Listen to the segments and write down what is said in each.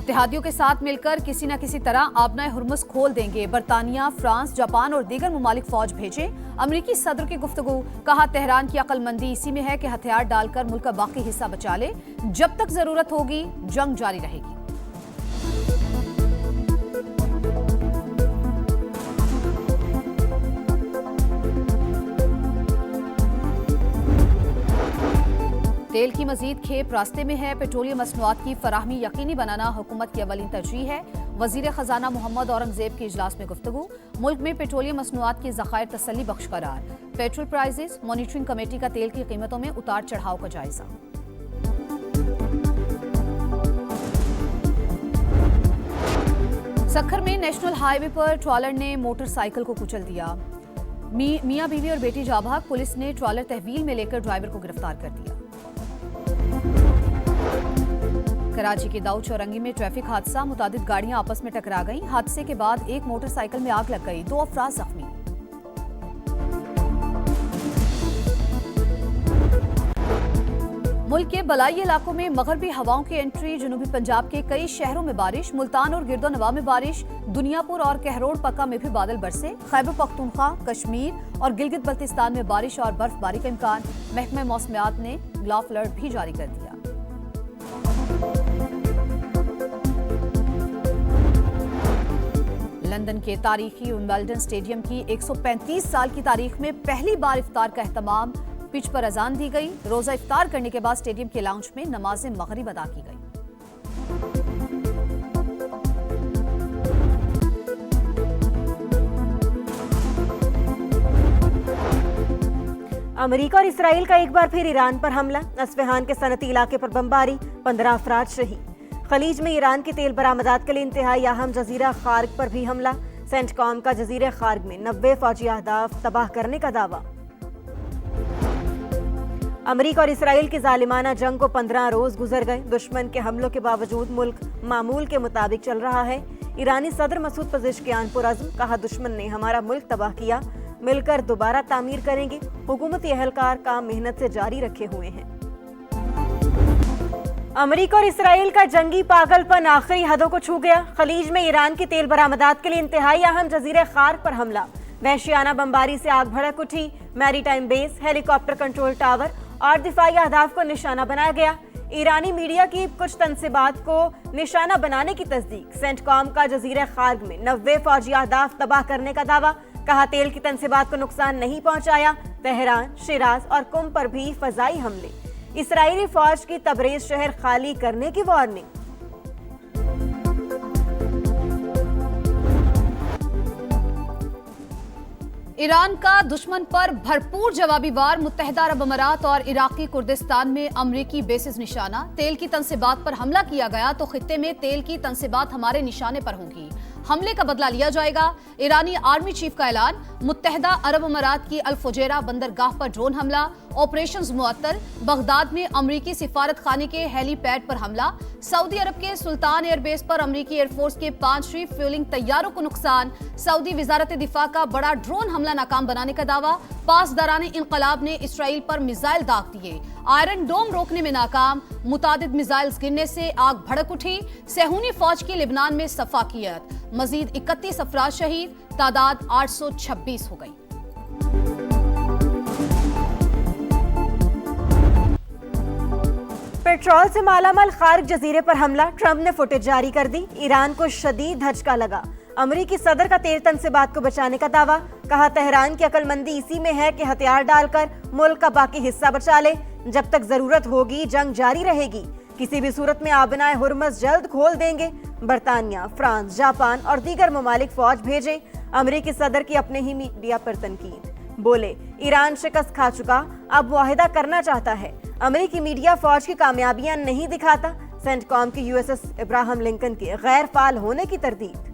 इत्तेहादियों के साथ मिलकर किसी न किसी तरह आबनाए हुर्मुज़ खोल देंगे। बरतानिया, फ्रांस, जापान और दीगर मुमालिक फौज भेजे। अमरीकी सदर की गुफ्तगू, कहा तेहरान की अक्लमंदी इसी में है कि हथियार डालकर मुल्क का बाकी हिस्सा बचा ले। जब तक जरूरत होगी जंग जारी रहेगी। तेल की मजीद खेप रास्ते में है। पेट्रोलियम मसनूआत की फराहमी यकीनी बनाना हुकूमत की अवलीन तरजीह है। वजीर खजाना मोहम्मद औरंगजेब के इजलास में गुफ्तगू, मुल्क में पेट्रोलियम मसनूआत की ज़खायर तसल्ली बख्श करार। पेट्रोल प्राइजेस मॉनिटरिंग कमेटी का तेल की कीमतों में उतार चढ़ाव का जायजा। सक्खर में नेशनल हाईवे पर ट्रॉलर ने मोटरसाइकिल को कुचल दिया। मियां बीवी और बेटी जाबाग, पुलिस ने ट्रॉलर तहवील में लेकर ड्राइवर को गिरफ्तार कर दिया। कराची के दाऊद चौरंगी में ट्रैफिक हादसा, मुतादिद गाड़ियां आपस में टकरा गईं। हादसे के बाद एक मोटरसाइकिल में आग लग गई, 2 अफराद जख्मी। मुल्क के बलाई इलाकों में मगरबी हवाओं की एंट्री। जनूबी पंजाब के कई शहरों में बारिश, मुल्तान और गिरदोनवा में बारिश, दुनियापुर और कहरोड़ पक्का में भी बादल बरसे। खैबर पख्तूनख्वा, कश्मीर और गिलगित बल्तिस्तान में बारिश और बर्फबारी का इम्कान। महकमा मौसमियात ने ग्लाफ अलर्ट भी जारी कर दिया। लंदन के तारीखी विंबलडन स्टेडियम की 135 साल की तारीख में पहली बार इफ्तार का एहतमाम। पिच पर अजान दी गई। रोजा इफ्तार करने के बाद स्टेडियम के लाउंज में नमाज मगरिब अदा की गई। अमेरिका और इसराइल का एक बार फिर ईरान पर हमला। अस्फहान के सनती इलाके पर बमबारी, 15 अफराद शहीद। खलीज में ईरान के तेल बरामदात के लिए इंतहाई अहम जजीरा खार्ग पर भी हमला। सेंटकॉम का जजीरे खार्ग में 90 फौजी अहदाफ तबाह करने का दावा। अमेरिका और इसराइल की जालिमाना जंग को 15 रोज गुजर गए। दुश्मन के हमलों के बावजूद मुल्क मामूल के मुताबिक चल रहा है। ईरानी सदर मसूद पज़ेश्कियान पुरअज़्म, कहा दुश्मन ने हमारा मुल्क तबाह किया, मिलकर दोबारा तामीर करेंगे। हुकूमती एहलकार काम मेहनत से जारी रखे हुए हैं। अमेरिका और इसराइल का जंगी पागलपन आखिरी हदों को छू गया। खलीज में ईरान की तेल बरामदात के लिए इंतहाई अहम जजीरे खार्ग पर हमला। वहशियाना बमबारी से आग भड़क उठी। Maritime base, helicopter control tower और दिफाई अहदाफ को निशाना बनाया गया। ईरानी मीडिया की कुछ तनसीबात को निशाना बनाने की तस्दीक। सेंटकॉम का जजीरे खार्ग में 90 फौजी अहदाफ तबाह करने का दावा, कहा तेल की तनसीबात को नुकसान नहीं पहुंचाया। तेहरान, शिराज और कुम पर भी फजाई हमले। इसराइली फौज की तबरेज शहर खाली करने की वार्निंग। ईरान का दुश्मन पर भरपूर जवाबी वार। मुत्तहिदा अरब अमारात और इराकी कुर्दिस्तान में अमरीकी बेसिस निशाना। तेल की तनसीबात पर हमला किया गया तो खित्ते में तेल की तनसीबात हमारे निशाने पर होंगी। हमले का बदला लिया जाएगा। ईरानी आर्मी चीफ का ऐलान। मुत्तहिदा अरब अमारात की अल फुजैरा बंदरगाह पर ड्रोन हमला। ऑपरेशंस मुअत्तल। बगदाद में अमरीकी सिफारत खाने के हेलीपैड पर हमला। सऊदी अरब के सुल्तान एयरबेस पर अमरीकी एयरफोर्स के 5 रिफ्यूलिंग तैयारों को नुकसान। सऊदी वजारत दिफा का बड़ा ड्रोन हमला नाकाम बनाने का दावा। पासदाराने इनकलाब ने इसराइल पर मिसाइल दाग दिए। आयरन डोम रोकने में नाकाम। मुतादिद मिसाइल्स गिरने से आग भड़क उठी। सेहूनी फौज की लिबनान में सफाकियत। मजीद 31 अफराद शहीद, तादाद 826 हो गई। पेट्रोल से मालामाल खार्ग जजीरे पर हमला। ट्रंप ने फुटेज जारी कर दी। ईरान को शदीद धचका लगा। अमरीकी सदर का तेल तनसीबात को बचाने का दावा, कहा तेहरान की अक्लमंदी इसी में है कि हथियार डालकर मुल्क का बाकी हिस्सा बचा ले। जब तक जरूरत होगी जंग जारी रहेगी। किसी भी सूरत में आबनाए हुर्मुज़ जल्द खोल देंगे। बरतानिया, फ्रांस, जापान और दीगर मुमालिक फौज भेजे। अमरीकी सदर की अपने ही मीडिया पर तनकीद। बोले ईरान शिकस्त खा चुका, अब मुआहिदा करना चाहता है। अमरीकी मीडिया फौज की कामयाबियां नहीं दिखाता। सेंटकॉम के यूएसएस इब्राहिम लिंकन के गैर फाल होने की तरदीद।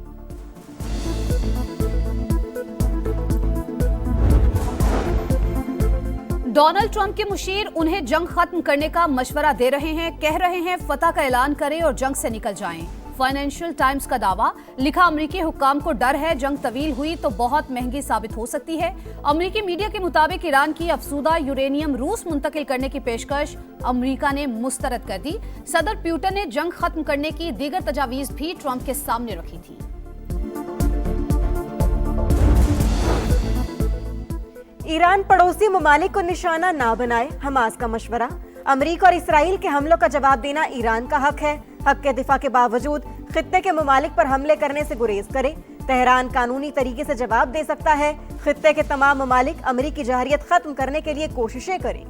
डोनाल्ड ट्रंप के मुशीर उन्हें जंग खत्म करने का मशवरा दे रहे हैं। कह रहे हैं फतह का ऐलान करें और जंग से निकल जाएं। फाइनेंशियल टाइम्स का दावा, लिखा अमेरिकी हुक्काम को डर है जंग तवील हुई तो बहुत महंगी साबित हो सकती है। अमेरिकी मीडिया के मुताबिक ईरान की अफसूदा यूरेनियम रूस मुंतकिल करने की पेशकश अमेरिका ने मुस्तरद कर दी। सदर प्यूटन ने जंग खत्म करने की दीगर तजावीज भी ट्रंप के सामने रखी थी। ईरान पड़ोसी ममालिक को निशाना ना बनाए, हमास का मशवरा। अमेरिका और इसराइल के हमलों का जवाब देना ईरान का हक है। हक के दिफा के बावजूद खित्ते के ममालिक पर हमले करने से गुरेज करे। तेहरान कानूनी तरीके से जवाब दे सकता है। खित्ते के तमाम ममालिक अमेरिकी जहरियत खत्म करने के लिए कोशिशें करें।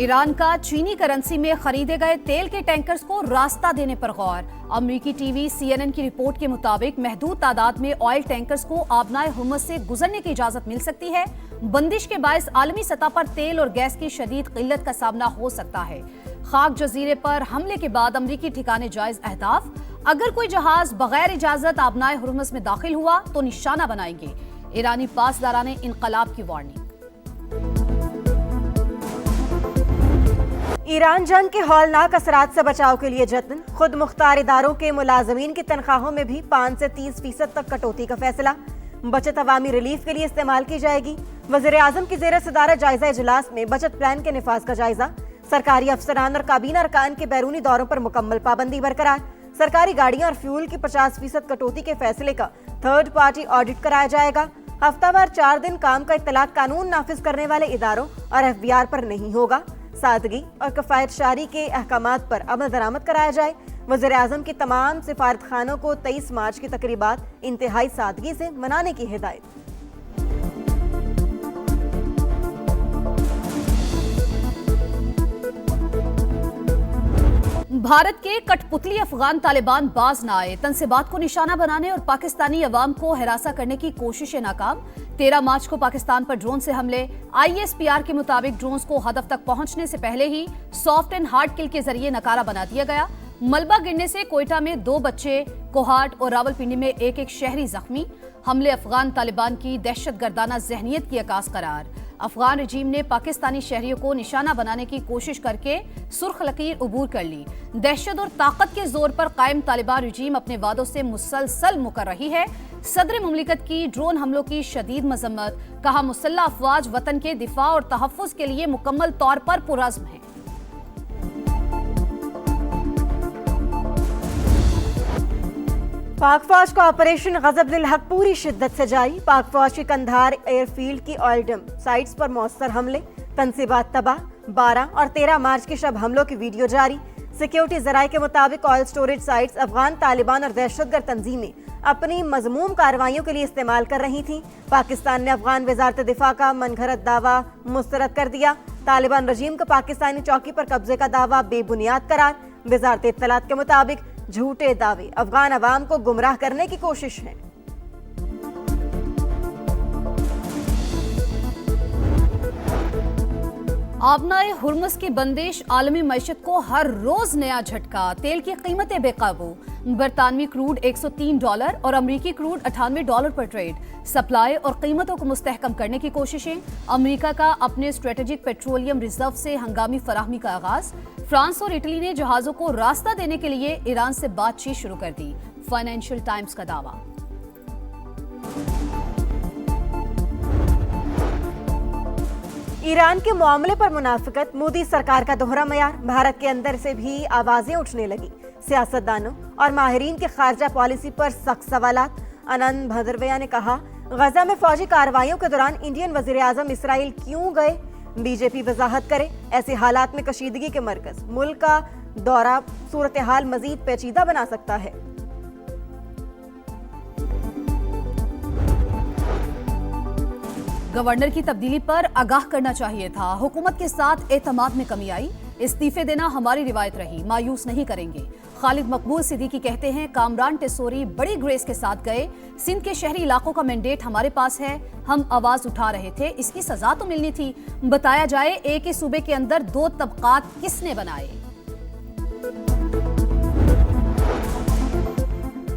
ईरान का चीनी करेंसी में खरीदे गए तेल के टैंकर्स को रास्ता देने पर गौर। अमेरिकी टीवी CNN की रिपोर्ट के मुताबिक महदूद तादाद में ऑयल टैंकर्स को आबनाए हुर्मुज़ से गुजरने की इजाजत मिल सकती है। बंदिश के बायस आलमी सतह पर तेल और गैस की शदीद किल्लत का सामना हो सकता है। खाक जजीरे पर हमले के बाद अमेरिकी ठिकाने जायज अहदाफ, अगर कोई जहाज बगैर इजाजत आबनाए हुर्मुज़ में दाखिल हुआ तो निशाना बनाएंगे। ईरानी पासदाराने इनकलाब की वार्निंग। ईरान जंग के हौलनाक असरात से बचाव के लिए जत्न। खुद मुख्तार इदारों के मुलाजमीन की तनख्वाहों में भी 5 से 30% तक कटौती का फैसला। बचत अवामी रिलीफ के लिए इस्तेमाल की जाएगी। वज़ीर आज़म की ज़ेर सदारत जायजा इजलास में बचत प्लान के निफाज का जायजा। सरकारी अफसरान और काबीना अरकान के बैरूनी दौरों पर मुकम्मल पाबंदी बरकरार। सरकारी गाड़ियां और फ्यूल की 50% कटौती के फैसले का थर्ड पार्टी ऑडिट कराया जाएगा। हफ्तावार 4 दिन काम का इत्तलात कानून नाफिज करने वाले इदारों और FBR पर नहीं होगा। सादगी और कफायत शारी के अहकामात पर अमल दरामद कराया जाए। वज़ीर आज़म की तमाम सिफारत खानों को 23 मार्च की तकरीबात इंतहाई सादगी से मनाने की हिदायत। भारत के कठपुतली अफगान तालिबान बाज न आए। तनसीबात को निशाना बनाने और पाकिस्तानी अवाम को हिरासा करने की कोशिशें नाकाम। 13 मार्च को पाकिस्तान पर ड्रोन से हमले। ISPR के मुताबिक ड्रोन्स को हदफ तक पहुंचने से पहले ही सॉफ्ट एंड हार्ड किल के जरिए नकारा बना दिया गया। मलबा गिरने से कोयटा में 2 बच्चे, कोहाट और रावलपिंडी में एक शहरी जख्मी। हमले अफगान तालिबान की दहशतगर्दाना जहनियत की अकास करार। अफगान रजीम ने पाकिस्तानी शहरियों को निशाना बनाने की कोशिश करके सुर्ख लकीर उबूर कर ली। दहशत और ताकत के जोर पर कायम तालिबान रजीम अपने वादों से मुसलसल मुकर रही है। सदर मुमलिकत की ड्रोन हमलों की शदीद मजम्मत। कहा, मुसल्लह अफवाज वतन के दिफा और तहफ़्फ़ुज़ के लिए मुकम्मल तौर पर पुरज़्म है। पाक फौज का ऑपरेशन गज़ब-दिल हक पूरी शिद्दत से जारी। पाक फौज की कंधार एयरफील्ड की ऑयल डंप साइट्स पर मौसर हमले, तनसीबात तबाह। 12 और 13 मार्च के शब हमलों की वीडियो जारी। सिक्योरिटी जराये के मुताबिक oil storage sites Afghan Taliban और दहशतगर्द तंजीमें अपनी मजमूम कार्रवाइयों के लिए इस्तेमाल कर रही थीं। पाकिस्तान ने अफगान वजारत दिफा का मनगढ़ंत दावा मुस्तरद कर दिया। तालिबान रजीम का पाकिस्तानी चौकी पर कब्जे का दावा बेबुनियाद करार। वजारत इत्तलात के मुताबिक झूठे दावे अफगान अवाम को गुमराह करने की कोशिश है। आबनाए हुर्मुज़ की बंदिश आलमी मईशत को हर रोज नया झटका। तेल की कीमतें बेकाबू। बरतानवी क्रूड $103 और अमरीकी क्रूड $98 पर ट्रेड। सप्लाई और कीमतों को मुस्तहकम करने की कोशिशें। अमरीका का अपने स्ट्रेटेजिक पेट्रोलियम रिजर्व से हंगामी फराहमी का आगाज। फ्रांस और इटली ने जहाजों को रास्ता देने के लिए ईरान से बातचीत शुरू कर दी। फाइनेंशियल टाइम्स का दावा। ईरान के मामले पर मुनाफिकत, मोदी सरकार का दोहरा मयार। भारत के अंदर से भी आवाजें उठने लगी। सियासतदानों और माहिरीन के खारजा पॉलिसी पर सख्त सवालात। आनंद भदरवैया ने कहा, गजा में फौजी कार्रवाइयों के दौरान इंडियन वजीर आजम इसराइल क्यों गए? बीजेपी वजाहत करे। ऐसे हालात में कशीदगी के मरकज मुल्क का दौरा सूरत हाल मजीद पेचीदा बना सकता है। गवर्नर की तब्दीली पर आगाह करना चाहिए था। हुकूमत के साथ एतमाद में कमी आई। इस्तीफे देना हमारी रिवायत रही, मायूस नहीं करेंगे। खालिद मकबूल सिद्दीकी कहते हैं, कामरान टेसोरी बड़ी ग्रेस के साथ गए। सिंध के शहरी इलाकों का मैंडेट हमारे पास है, हम आवाज उठा रहे थे, इसकी सजा तो मिलनी थी। बताया जाए, एक ही सूबे के अंदर 2 तबकात किसने बनाए?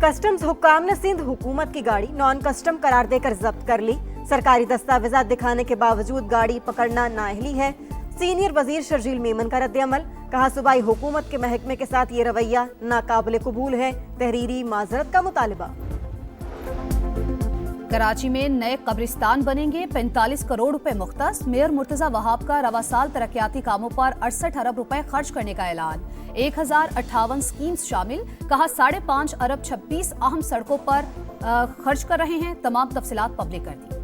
कस्टम्स हुक्काम ने सिंध हुकूमत की गाड़ी नॉन कस्टम करार देकर जब्त कर ली। सरकारी दस्तावेजात दिखाने के बावजूद गाड़ी पकड़ना नाअहली है। सीनियर वजीर शर्जील मेमन का रद्द-ए-अमल, कहा सूबाई हुकूमत के महकमे के साथ ये रवैया नाकाबिले कबूल है, तहरीरी माजरत का मुतालबा। कराची में नए कब्रिस्तान बनेंगे, 45 करोड़ रुपए मुख्तस। मेयर मुर्तजा वहाब का रवा साल तरक्याती कामों पर 68 अरब रुपए खर्च करने का ऐलान। 1058 स्कीम्स शामिल, कहा 5.5 अरब 26 अहम सड़कों पर खर्च कर रहे हैं। तमाम तफसीलात पब्लिक कर दी।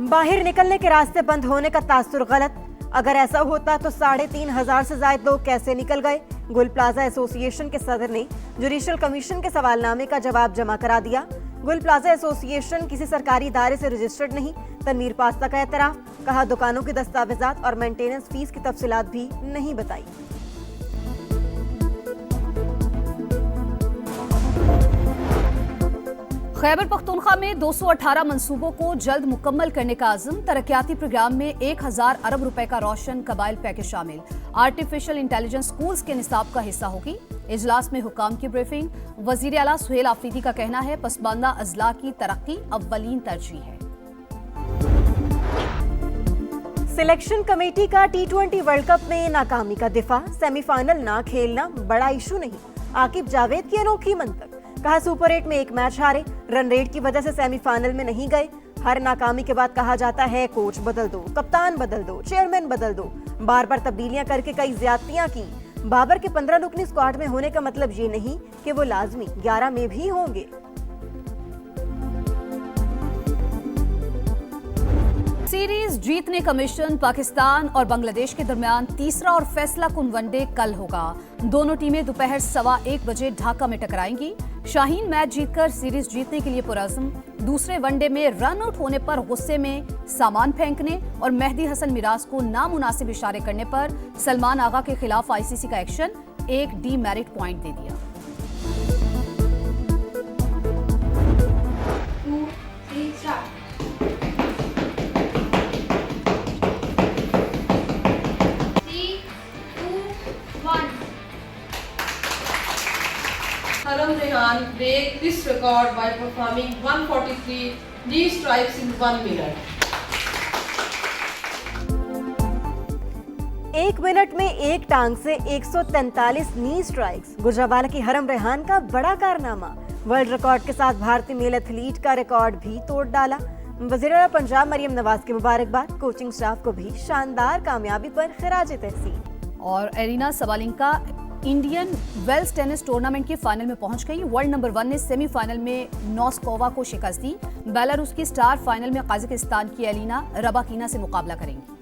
बाहर निकलने के रास्ते बंद होने का तासुर गलत, अगर ऐसा होता तो 3,500 से ज्यादा लोग कैसे निकल गए। गुल प्लाजा एसोसिएशन के सदर ने जुडिशल कमीशन के सवालनामे का जवाब जमा करा दिया। गुल प्लाजा एसोसिएशन किसी सरकारी इदारे से रजिस्टर्ड नहीं, तनवीर पास्ता का एतराफ, कहा दुकानों की दस्तावेजात और मेंटेनेंस फीस की तफसीलात भी नहीं बताई। खैबर पख्तूनख्वा में 218 मंसूबों को जल्द मुकम्मल करने का आज़म। तरक्याती प्रोग्राम में 1000 अरब रुपए का रोशन कबाइल पैकेज शामिल। आर्टिफिशियल इंटेलिजेंस स्कूल्स के निसाब का हिस्सा होगी। इजलास में हुकाम की ब्रीफिंग। वजीर आला सुहेल आफरीदी का कहना है पसमानदा अजला की तरक्की अव्वलीन तरजीह है। सिलेक्शन कमेटी का T20 वर्ल्ड कप में नाकामी का दिफा, सेमीफाइनल ना खेलना बड़ा इशू नहीं। आकिब जावेद की अनोखी मंतक, कहा सुपर 8 में एक मैच हारे, रन रेट की वजह से सेमीफाइनल में नहीं गए। हर नाकामी के बाद कहा जाता है कोच बदल दो, कप्तान बदल दो, चेयरमैन बदल दो। बार बार तब्दीलियां करके कई ज्यादतियां की। बाबर के 15 रुकनी स्क्वाड में होने का मतलब ये नहीं कि वो लाजमी 11 में भी होंगे। सीरीज जीतने का मिशन पाकिस्तान और बांग्लादेश के दरमियान तीसरा और फैसला कुन वनडे कल होगा। दोनों टीमें दोपहर 1:15 बजे ढाका में टकराएंगी। शाहीन मैच जीतकर सीरीज जीतने के लिए पुरअज़्म। दूसरे वनडे में रन आउट होने पर गुस्से में सामान फेंकने और मेहदी हसन मिराज को नामुनासिब इशारे करने पर सलमान आगा के खिलाफ आईसीसी का एक्शन, एक डीमेरिट पॉइंट दे दिया। 2, 3, start. Haram Rehan break this record by performing 143 knee strikes in 1 minute. 1 minute में एक टांग से 143 नी स्ट्राइक्स, गुजरावाला की हरम रेहान का बड़ा कारनामा। वर्ल्ड रिकॉर्ड के साथ भारतीय मेल एथलीट का रिकॉर्ड भी तोड़ डाला। वज़ीर आला पंजाब मरियम नवाज की मुबारकबाद, कोचिंग स्टाफ को भी शानदार कामयाबी पर खिराज तहसीन। और Aryna Sabalenka Indian Wells tennis tournament के फाइनल में पहुंच गई। वर्ल्ड नंबर 1 ने सेमीफाइनल में नोस्कोवा को शिकस्त दी। बेलारूस की स्टार फाइनल में कजाकिस्तान की एलिना रबाकीना से मुकाबला करेंगी।